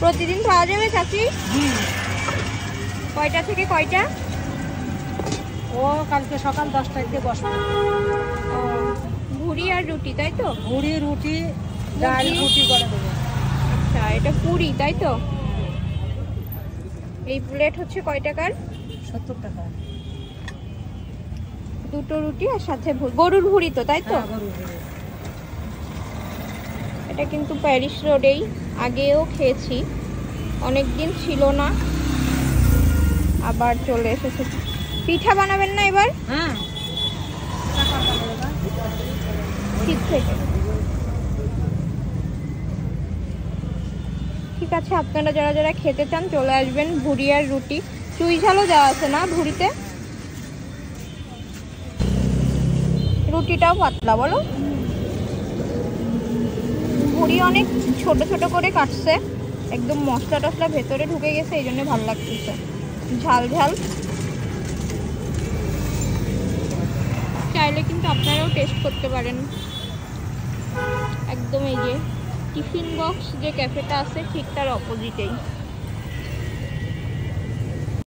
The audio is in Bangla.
প্রতিদিন পাওয়া যাবে চাচি? কয়টা থেকে কয়টা? ও কালকে সকাল 10টা থেকে বসবে। ভুড়ি আর রুটি তাই তো? ভুড়ি, রুটি, ডাল, রুটি করে দেবো। আচ্ছা, এটা পুরি তাই তো? এই প্লেট হচ্ছে কয় টাকার? 70 টাকা। দুটো রুটি আর সাথে গরুর ভুড়ি তো তাই তো? এটা কিন্তু প্যারিস রোডেই, আগেও খেয়েছি, অনেক দিন ছিল না, আবার চলে এসেছে। পিঠা বানাবেন না এবার? হ্যাঁ, শীত থেকে। ঠিক আছে, আপনারা যারা যারা খেতে চান চলে আসবেন। ভুড়ি আর রুটি, চুই ঝালও দেওয়া আছে না ভুড়িতে? রুটিটাও পাতলা বলো। ভুড়ি অনেক ছোট ছোট করে কাটছে, একদম মশলা টশলা ভেতরে ঢুকে গেছে, এই জন্য ভালো লাগতেছে, ঝাল ঝাল। চাইলে কিন্তু আপনারাও টেস্ট করতে পারেন। একদম এই যে টিফিন বক্স যে ক্যাফেটা আছে ঠিক তার অপোজিটেই।